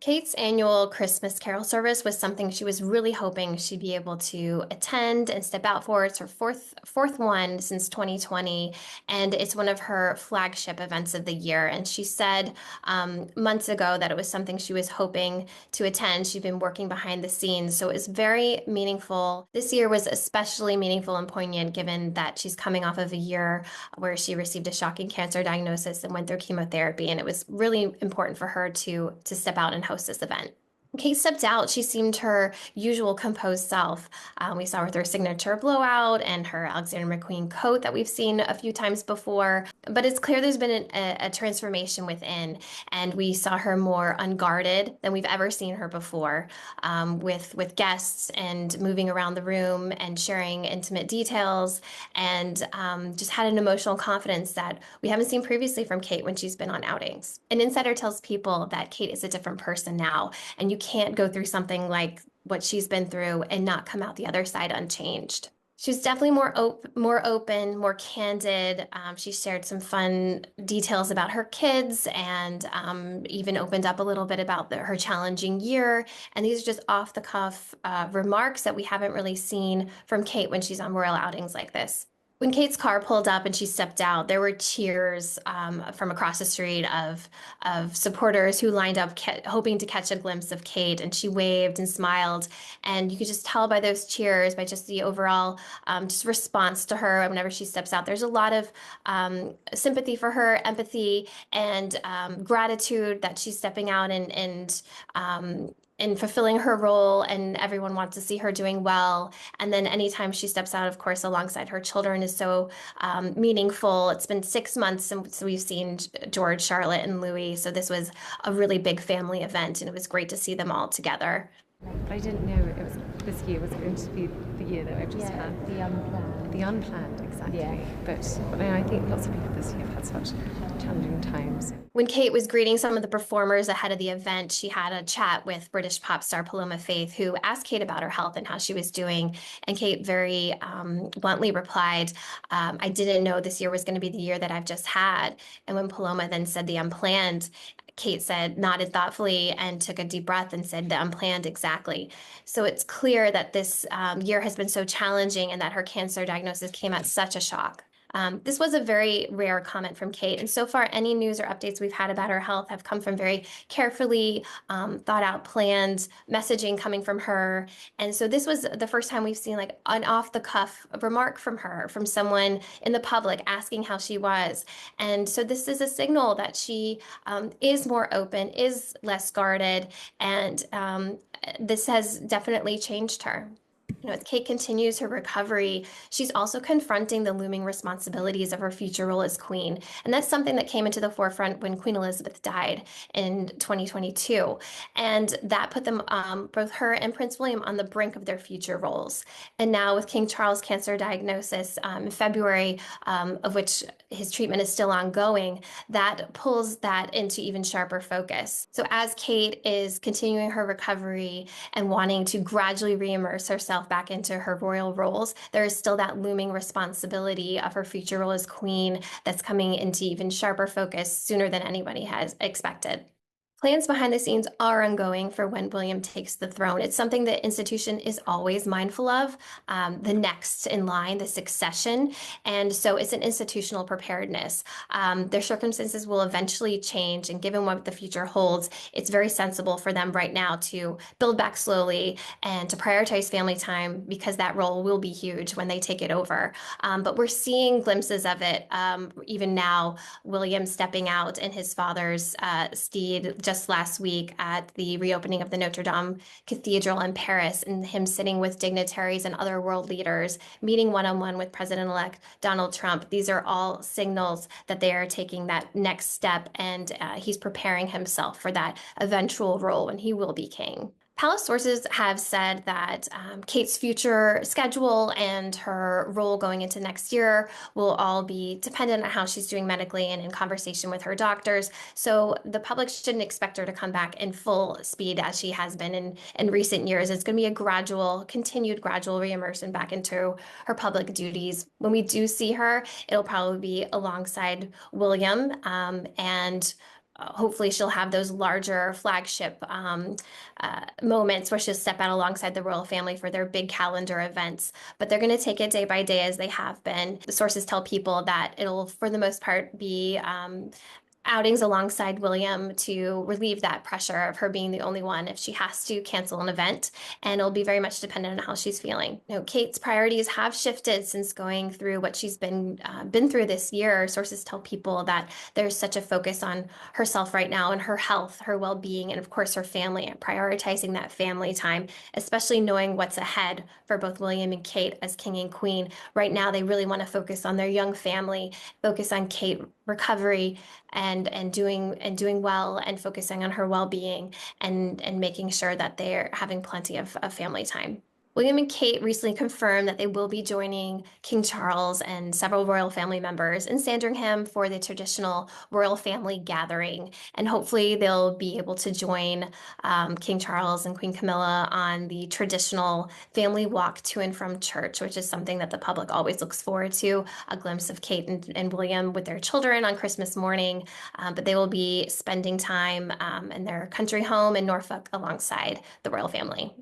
Kate's annual Christmas Carol service was something she was really hoping she'd be able to attend and step out for. It's her fourth one since 2020, and it's one of her flagship events of the year. And she said months ago that it was something she was hoping to attend. She'd been working behind the scenes, so it was very meaningful. This year was especially meaningful and poignant given that she's coming off of a year where she received a shocking cancer diagnosis and went through chemotherapy, and it was really important for her to step out and host this event. Kate stepped out. She seemed her usual composed self. We saw her with her signature blowout and her Alexander McQueen coat that we've seen a few times before. But it's clear there's been a transformation within, and we saw her more unguarded than we've ever seen her before, with guests and moving around the room and sharing intimate details, and just had an emotional confidence that we haven't seen previously from Kate when she's been on outings. An insider tells people that Kate is a different person now, and you can't go through something like what she's been through and not come out the other side unchanged. She was definitely more open, more candid. She shared some fun details about her kids and even opened up a little bit about her challenging year. And these are just off the cuff remarks that we haven't really seen from Kate when she's on royal outings like this. When Kate's car pulled up and she stepped out, there were cheers from across the street of supporters who lined up hoping to catch a glimpse of Kate, and she waved and smiled, and you could just tell by those cheers, by just the overall just response to her whenever she steps out. There's a lot of sympathy for her, empathy, and gratitude that she's stepping out and fulfilling her role, and everyone wants to see her doing well. And then anytime she steps out, of course, alongside her children is so meaningful. It's been 6 months since we've seen George, Charlotte, and Louis, so this was a really big family event, and it was great to see them all together. But I didn't know it was this year was going to be the year that I've just had. The unplanned. The unplanned, exactly. Yeah. But I think lots of people this year have had such challenging times. When Kate was greeting some of the performers ahead of the event, she had a chat with British pop star Paloma Faith, who asked Kate about her health and how she was doing. And Kate very bluntly replied, I didn't know this year was going to be the year that I've just had. And when Paloma then said the unplanned, Kate said, nodded thoughtfully and took a deep breath and said the unplanned exactly. So it's clear that this year has been so challenging and that her cancer diagnosis came at such a shock. This was a very rare comment from Kate, and so far any news or updates we've had about her health have come from very carefully thought out, planned messaging coming from her. And so this was the first time we've seen like an off the cuff remark from her, from someone in the public asking how she was. And so this is a signal that she is more open, is less guarded, and this has definitely changed her. As Kate continues her recovery, she's also confronting the looming responsibilities of her future role as queen. And that's something that came into the forefront when Queen Elizabeth died in 2022. And that put them, both her and Prince William, on the brink of their future roles. And now with King Charles' cancer diagnosis in February, of which his treatment is still ongoing, that pulls that into even sharper focus. So as Kate is continuing her recovery and wanting to gradually reimmerse herself back into her royal roles, there is still that looming responsibility of her future role as queen that's coming into even sharper focus sooner than anybody has expected. Plans behind the scenes are ongoing for when William takes the throne. It's something the institution is always mindful of, the next in line, the succession. And so it's an institutional preparedness. Their circumstances will eventually change, and given what the future holds, it's very sensible for them right now to build back slowly and to prioritize family time, because that role will be huge when they take it over. But we're seeing glimpses of it even now. William stepping out in his father's steed just last week at the reopening of the Notre Dame Cathedral in Paris, and him sitting with dignitaries and other world leaders, meeting one-on-one with President-elect Donald Trump. These are all signals that they are taking that next step, and he's preparing himself for that eventual role when he will be king. Palace sources have said that Kate's future schedule and her role going into next year will all be dependent on how she's doing medically and in conversation with her doctors. So the public shouldn't expect her to come back in full speed as she has been in recent years. It's going to be a continued gradual reimmersion back into her public duties. When we do see her, it'll probably be alongside William, and hopefully she'll have those larger flagship moments where she'll step out alongside the royal family for their big calendar events. But they're going to take it day by day as they have been. The sources tell people that it'll, for the most part, be outings alongside William to relieve that pressure of her being the only one if she has to cancel an event. And it'll be very much dependent on how she's feeling. You know, Kate's priorities have shifted since going through what she's been through this year. Sources tell people that there's such a focus on herself right now and her health, her well-being, and of course her family, and prioritizing that family time, especially knowing what's ahead for both William and Kate as king and queen. Right now, they really want to focus on their young family, focus on Kate recovery and doing well and focusing on her well-being and making sure that they're having plenty of family time. William and Kate recently confirmed that they will be joining King Charles and several royal family members in Sandringham for the traditional royal family gathering. And hopefully they'll be able to join King Charles and Queen Camilla on the traditional family walk to and from church, which is something that the public always looks forward to, a glimpse of Kate and William with their children on Christmas morning. But they will be spending time in their country home in Norfolk alongside the royal family.